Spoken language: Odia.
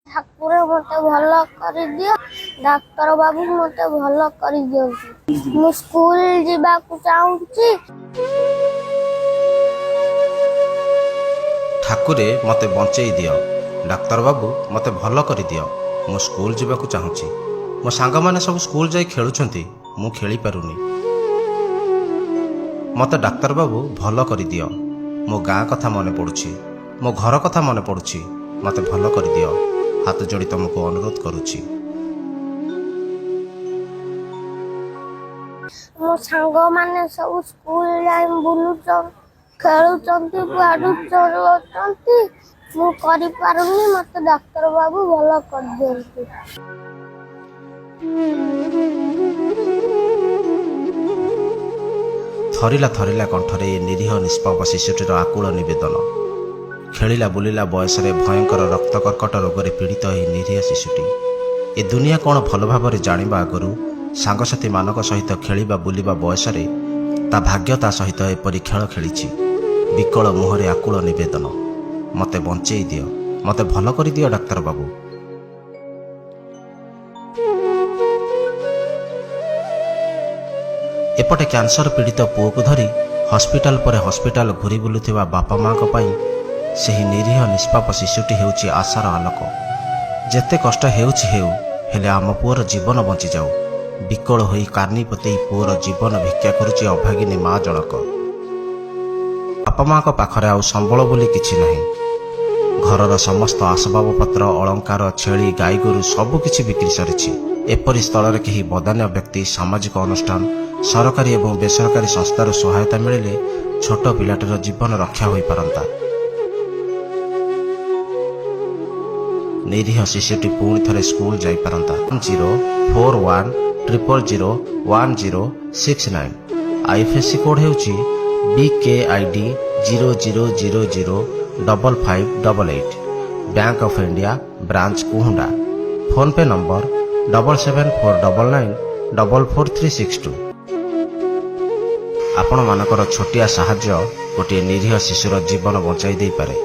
ଠାକୁର ମତେ ଭଲ କରିଦିଅ, ଡାକ୍ତର ବାବୁ ମତେ ଭଲ କରିଦିଅନ୍ତୁ। ମୁଁ ସ୍କୁଲ ଯିବାକୁ ଚାହୁଁଛି। ଠାକୁରେ ମତେ ବଞ୍ଚେଇ ଦିଅ, ଡାକ୍ତର ବାବୁ ମତେ ଭଲ କରିଦିଅ। ମୁଁ ସ୍କୁଲ ଯିବାକୁ ଚାହୁଁଛି। ମୋ ସାଙ୍ଗମାନେ ସବୁ ସ୍କୁଲ ଯାଇ ଖେଳୁଛନ୍ତି, ମୁଁ ଖେଳିପାରୁନି। ମତେ ଡାକ୍ତର ବାବୁ ଭଲ କରିଦିଅ। ମୋ ଗାଁ କଥା ମନେ ପଡ଼ୁଛି, ମୋ ଘର କଥା ମନେ ପଡ଼ୁଛି। ମତେ ଭଲ କରିଦିଅ। ହାତ ଯୋଡ଼ି ତମକୁ ଅନୁରୋଧ କରୁଛି। ମୋ ସାଙ୍ଗମାନେ ସବୁ ସ୍କୁଲ ଯାଇ ବୁଲୁଛନ୍ତି, ଖେଳୁଛନ୍ତି, ବାଡୁ ଚଲଉଛନ୍ତି। ମୁଁ କରିପାରୁନି, ମତେ ଡାକ୍ତର ବାବୁ ଭଲ କରିଦିଅନ୍ତୁ। ଥରିଲା ଥରିଲା କଣ୍ଠରେ ଏ ନିରୀହ ନିଷ୍ପାପ ଶିଶୁଟିର ଆକୁଳ ନିବେଦନ। ଖେଳିଲା ବୁଲିଲା ବୟସରେ ଭୟଙ୍କର ରକ୍ତ କର୍କଟ ରୋଗରେ ପୀଡ଼ିତ ଏହି ନିରୀହ ଶିଶୁଟି ଏ ଦୁନିଆ କ'ଣ ଭଲ ଭାବରେ ଜାଣିବା ଆଗରୁ ସାଙ୍ଗସାଥୀମାନଙ୍କ ସହିତ ଖେଳିବା ବୁଲିବା ବୟସରେ ତା ଭାଗ୍ୟ ତା ସହିତ ଏପରି ଖେଳ ଖେଳିଛି। ବିକଳ ମୁହଁରେ ଆକୁଳ ନିବେଦନ, ମତେ ବଞ୍ଚେଇ ଦିଅ, ମତେ ଭଲ କରିଦିଅ ଡାକ୍ତର ବାବୁ। ଏପଟେ କ୍ୟାନ୍ସର ପୀଡ଼ିତ ପୁଅକୁ ଧରି ହସ୍ପିଟାଲ ପରେ ହସ୍ପିଟାଲ ଘୁରି ବୁଲୁଥିବା ବାପା ମାଙ୍କ ପାଇଁ ସେହି ନିରୀହ ନିଷ୍ପାପ ଶିଶୁଟି ହେଉଛି ଆଶାର ଆଲୋକ। ଯେତେ କଷ୍ଟ ହେଉଛି ହେଉ, ହେଲେ ଆମ ପୁଅର ଜୀବନ ବଞ୍ଚିଯାଉ। ବିକଳ ହୋଇ କାନି ପତେଇ ପୁଅର ଜୀବନ ଭିକ୍ଷା କରୁଛି ଅଭାଗିନୀ ମା ଜଣକ। ବାପା ମାଙ୍କ ପାଖରେ ଆଉ ସମ୍ବଳ ବୋଲି କିଛି ନାହିଁ। ଘରର ସମସ୍ତ ଆସବାବପତ୍ର, ଅଳଙ୍କାର, ଛେଳି, ଗାଈଗୋରୁ ସବୁକିଛି ବିକ୍ରି ସରିଛି। ଏପରି ସ୍ଥଳରେ କେହି ବଦାନ୍ୟ ବ୍ୟକ୍ତି, ସାମାଜିକ ଅନୁଷ୍ଠାନ, ସରକାରୀ ଏବଂ ବେସରକାରୀ ସଂସ୍ଥାରୁ ସହାୟତା ମିଳିଲେ ଛୋଟ ପିଲାଟିର ଜୀବନ ରକ୍ଷା ହୋଇପାରନ୍ତା। ନିରୀହ ଶିଶୁଟି ପୁଣି ଥରେ ସ୍କୁଲ ଯାଇପାରନ୍ତା। 04100101069। IFSC କୋଡ୍ ହେଉଛି BKID 00005588। Bank of India, branch Kuhunda. Phone pe number 7749944362। ଆପଣମାନଙ୍କର ଛୋଟିଆ ସାହାଯ୍ୟ ଗୋଟିଏ ନିରୀହ ଶିଶୁର ଜୀବନ ବଞ୍ଚାଇ ଦେଇପାରେ।